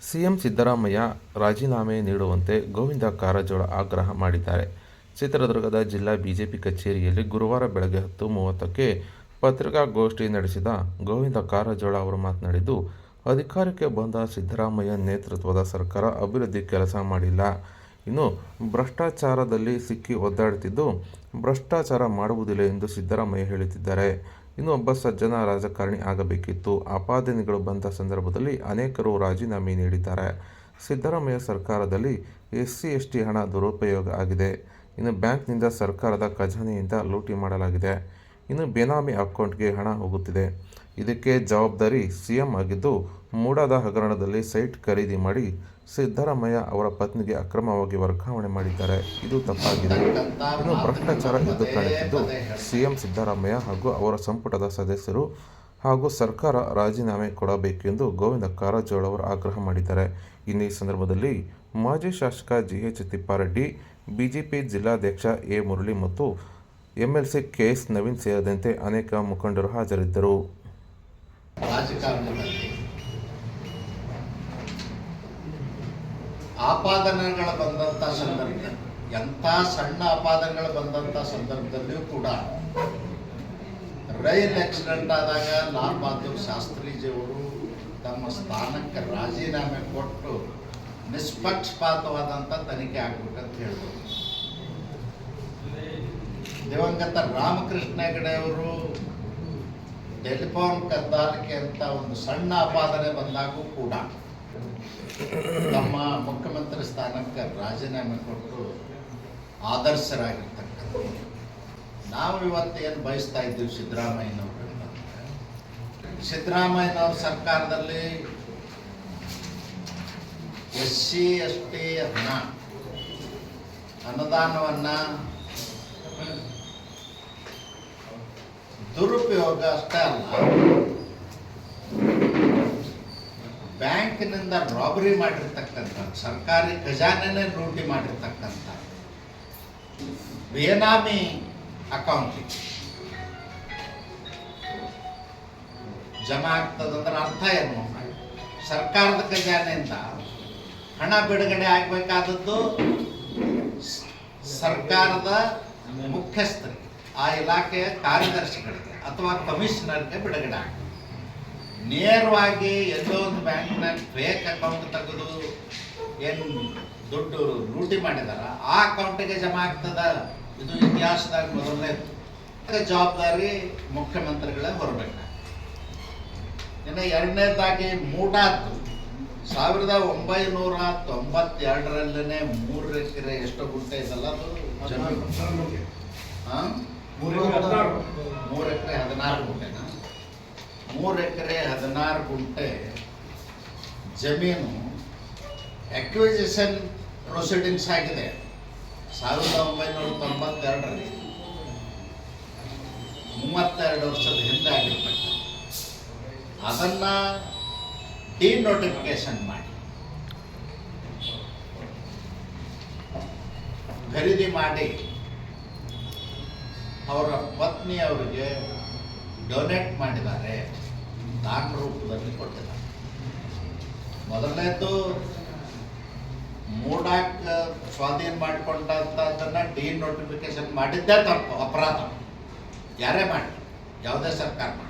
CM Siddaramaiah ರಾಜೀನಾಮೆ ನೀಡುವಂತೆ ಗೋವಿಂದ ಕಾರಜೋಳ ಆಗ್ರಹ ಮಾಡಿದ್ದಾರೆ. ಚಿತ್ರದುರ್ಗದ ಜಿಲ್ಲಾ ಬಿಜೆಪಿ ಕಚೇರಿಯಲ್ಲಿ ಗುರುವಾರ ಬೆಳಗ್ಗೆ 10:30ಕ್ಕೆ ಪತ್ರಿಕಾಗೋಷ್ಠಿ ನಡೆಸಿದ ಗೋವಿಂದ ಕಾರಜೋಳ ಅವರು ಮಾತನಾಡಿದ್ದು, ಅಧಿಕಾರಕ್ಕೆ ಬಂದ ಸಿದ್ದರಾಮಯ್ಯ ನೇತೃತ್ವದ ಸರ್ಕಾರ ಅಭಿವೃದ್ಧಿ ಕೆಲಸ ಮಾಡಿಲ್ಲ. ಇನ್ನು ಭ್ರಷ್ಟಾಚಾರದಲ್ಲಿ ಸಿಕ್ಕಿ ಒದ್ದಾಡುತ್ತಿದ್ದು, ಭ್ರಷ್ಟಾಚಾರ ಮಾಡುವುದಿಲ್ಲ ಎಂದು ಸಿದ್ದರಾಮಯ್ಯ ಹೇಳುತ್ತಿದ್ದಾರೆ. ಇನ್ನು ಒಬ್ಬ ಸಜ್ಜನ ರಾಜಕಾರಣಿ ಆಗಬೇಕಿತ್ತು. ಆಪಾದನೆಗಳು ಬಂದ ಸಂದರ್ಭದಲ್ಲಿ ಅನೇಕರು ರಾಜೀನಾಮೆ ನೀಡಿದ್ದಾರೆ. ಸಿದ್ದರಾಮಯ್ಯ ಸರ್ಕಾರದಲ್ಲಿ ಎಸ್ಸಿ-ಎಸ್ಟಿ ಹಣ ದುರುಪಯೋಗ ಆಗಿದೆ. ಇನ್ನು ಬ್ಯಾಂಕ್ನಿಂದ ಸರ್ಕಾರದ ಖಜಾನೆಯಿಂದ ಲೂಟಿ ಮಾಡಲಾಗಿದೆ. ಇನ್ನು ಬೇನಾಮಿ ಅಕೌಂಟ್ಗೆ ಹಣ ಹೋಗುತ್ತಿದೆ. ಇದಕ್ಕೆ ಜವಾಬ್ದಾರಿ ಸಿಎಂ ಆಗಿದ್ದು, ಮೂಡಾದ ಹಗರಣದಲ್ಲಿ ಸೈಟ್ ಖರೀದಿ ಮಾಡಿ ಸಿದ್ದರಾಮಯ್ಯ ಅವರ ಪತ್ನಿಗೆ ಅಕ್ರಮವಾಗಿ ವರ್ಗಾವಣೆ ಮಾಡಿದ್ದಾರೆ. ಇದು ತಪ್ಪಾಗಿದೆ. ಇನ್ನು ಭ್ರಷ್ಟಾಚಾರ ಎದ್ದು ಕಾಣುತ್ತಿದ್ದು, ಸಿಎಂ ಸಿದ್ದರಾಮಯ್ಯ ಹಾಗೂ ಅವರ ಸಂಪುಟದ ಸದಸ್ಯರು ಹಾಗೂ ಸರ್ಕಾರ ರಾಜೀನಾಮೆ ಕೊಡಬೇಕೆಂದು ಗೋವಿಂದ ಕಾರಜೋಳ ಅವರು ಆಗ್ರಹ ಮಾಡಿದ್ದಾರೆ. ಇನ್ನು ಈ ಸಂದರ್ಭದಲ್ಲಿ ಮಾಜಿ ಶಾಸಕ ಜಿಎಚ್ ತಿಪ್ಪಾರೆಡ್ಡಿ, ಬಿಜೆಪಿ ಜಿಲ್ಲಾಧ್ಯಕ್ಷ ಎ ಮುರಳಿ ಮತ್ತು ಎಂಎಲ್ಸಿ ಕೆಎಸ್ ನವೀನ್ ಸೇರಿದಂತೆ ಅನೇಕ ಮುಖಂಡರು ಹಾಜರಿದ್ದರು. ಆಪಾದನೆಗಳು ಬಂದಂಥ ಸಂದರ್ಭದಲ್ಲಿ, ಎಂಥ ಸಣ್ಣ ಆಪಾದನೆಗಳು ಬಂದಂಥ ಸಂದರ್ಭದಲ್ಲಿಯೂ ಕೂಡ ರೈಲ್ ಆಕ್ಸಿಡೆಂಟ್ ಆದಾಗ ಲಾಲ್ ಬಹದ್ದೂರ್ ಶಾಸ್ತ್ರೀಜಿಯವರು ತಮ್ಮ ಸ್ಥಾನಕ್ಕೆ ರಾಜೀನಾಮೆ ಕೊಟ್ಟು ನಿಷ್ಪಕ್ಷಪಾತವಾದಂಥ ತನಿಖೆ ಆಗ್ಬೇಕಂತ ಹೇಳಿದರು. ದಿವಂಗತ ರಾಮಕೃಷ್ಣ ಹೆಗಡೆ ಅವರು ಟೆಲಿಫೋನ್ ಕದ್ದಾಲಿಕೆ ಅಂತ ಒಂದು ಸಣ್ಣ ಆಪಾದನೆ ಬಂದಾಗೂ ಕೂಡ ತಮ್ಮ ಮುಖ್ಯಮಂತ್ರಿ ಸ್ಥಾನಕ್ಕೆ ರಾಜೀನಾಮೆ ಕೊಟ್ಟು ಆದರ್ಶರಾಗಿರ್ತಕ್ಕಂಥ ನಾವು ಇವತ್ತೇನು ಬಯಸ್ತಾ ಇದ್ದೀವಿ ಸಿದ್ದರಾಮಯ್ಯನವ್ರ ಸರ್ಕಾರದಲ್ಲಿ SC-ST ಅನುದಾನವನ್ನು ದುರುಪಯೋಗ ಅಷ್ಟೇ ಅಲ್ಲ, ಬ್ಯಾಂಕಿನಿಂದ ರಾಬರಿ ಮಾಡಿರ್ತಕ್ಕಂಥ, ಸರ್ಕಾರಿ ಖಜಾನೆನೇ ಲೂಟಿ ಮಾಡಿರ್ತಕ್ಕಂಥ ಬೇನಾಮಿ ಅಕೌಂಟಿಗೆ ಜಮಾ ಆಗ್ತದಂದ್ರೆ ಅರ್ಥ ಏನು? ಸರ್ಕಾರದ ಖಜಾನೆಯಿಂದ ಹಣ ಬಿಡುಗಡೆ ಆಗಬೇಕಾದದ್ದು ಸರ್ಕಾರದ ಮುಖ್ಯಸ್ಥರಿಗೆ, ಆ ಇಲಾಖೆಯ ಕಾರ್ಯದರ್ಶಿಗಳಿಗೆ ಅಥವಾ ಕಮಿಷನರ್ಗೆ ಬಿಡುಗಡೆ ಆಗ, ನೇರವಾಗಿ ಎಲ್ಲೋ ಒಂದು ಬ್ಯಾಂಕ್ನಾಗ ಫೇಕ್ ಅಕೌಂಟ್ ತೆಗೆದು ಏನು ದುಡ್ಡು ಲೂಟಿ ಮಾಡಿದಾರ ಆ ಅಕೌಂಟಿಗೆ ಜಮಾ ಆಗ್ತದ. ಇದು ಇತಿಹಾಸದಾಗ ಮೊದಲನೇದು. ಜವಾಬ್ದಾರಿ ಮುಖ್ಯಮಂತ್ರಿಗಳೇ ಹೊರಬೇಕು. ಇನ್ನು ಎರಡನೇದಾಗಿ ಮೂಡಾದ್ದು 1992ರಲ್ಲೇ 3 ಎಕರೆ ಎಷ್ಟು ಗುಂಟೆ ಇದಲ್ಲ ಅದು ಜಮೀನು, 3 ಎಕರೆ 16 ಗುಂಟೆನಾ, 3 ಎಕರೆ 16 ಗುಂಟೆ ಜಮೀನು ಅಕ್ವಿಸಿಷನ್ ಪ್ರೊಸೀಡಿಂಗ್ಸ್ ಆಗಿದೆ 1992ರಲ್ಲಿ, 32 ವರ್ಷದ ಹಿಂದೆ ಆಗಿರ್ತಕ್ಕಂಥ. ಅದನ್ನು ಡಿನೋಟಿಫಿಕೇಶನ್ ಮಾಡಿ ಖರೀದಿ ಮಾಡಿ ಅವರ ಪತ್ನಿಯವರಿಗೆ ಡೊನೇಟ್ ಮಾಡಿದ್ದಾರೆ, ದಾನ ರೂಪದಲ್ಲಿ ಕೊಟ್ಟಿದ್ದಾರೆ. ಮೊದಲನೇದು ಮೂಡಾಕ್ ಸ್ವಾಧೀನ ಮಾಡಿಕೊಂಡಂಥದ್ದನ್ನು ಡಿನೋಟಿಫಿಕೇಶನ್ ಮಾಡಿದ್ದೇ ತಪ್ಪು, ಅಪರಾಧ. ಯಾರೇ ಮಾಡಿ, ಯಾವುದೇ ಸರ್ಕಾರ ಮಾಡಿ,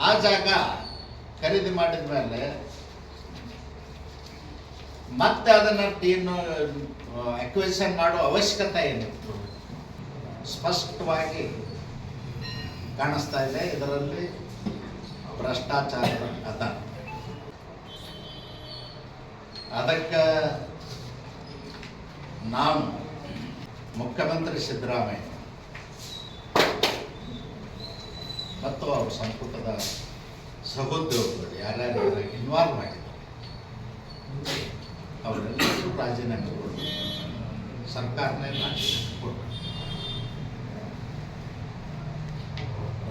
ಆ ಜಾಗ ಖರೀದಿ ಮಾಡಿದ ಮೇಲೆ ಮತ್ತೆ ಅದನ್ನು ಅಕ್ವಿಸಿಷನ್ ಮಾಡೋ ಅವಶ್ಯಕತೆ ಏನಿತ್ತು ಸ್ಪಷ್ಟವಾಗಿ ಕಾಣಿಸ್ತಾ ಇದೆ. ಇದರಲ್ಲಿ ಭ್ರಷ್ಟಾಚಾರ ಅದ. ಅದಕ್ಕೆ ನಾವು ಮುಖ್ಯಮಂತ್ರಿ ಸಿದ್ದರಾಮಯ್ಯ ಮತ್ತು ಅವ್ರ ಸಂಪುಟದ ಸಹೋದ್ಯೋಗಿಗಳು ಯಾರ್ಯಾರು ಇನ್ವಾಲ್ವ್ ಆಗಿದ್ದಾರೆ ಅವರೆಲ್ಲರೂ ರಾಜೀನಾಮೆ ಕೊಡಬೇಕು, ಸರ್ಕಾರನೇ ರಾಜೀನಾಮೆ ಕೊಡಬೇಕು.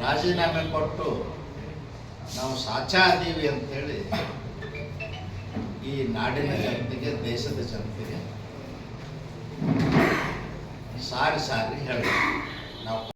ರಾಜೀನಾಮೆ ಕೊಟ್ಟು ನಾವು ಸಾಚಾ ಅದೀವಿ ಅಂಥೇಳಿ ಈ ನಾಡಿನ ಜನತೆಗೆ, ದೇಶದ ಜನತೆಗೆ ಸಾರಿ ಹೇಳಬೇಕು. ನಾವು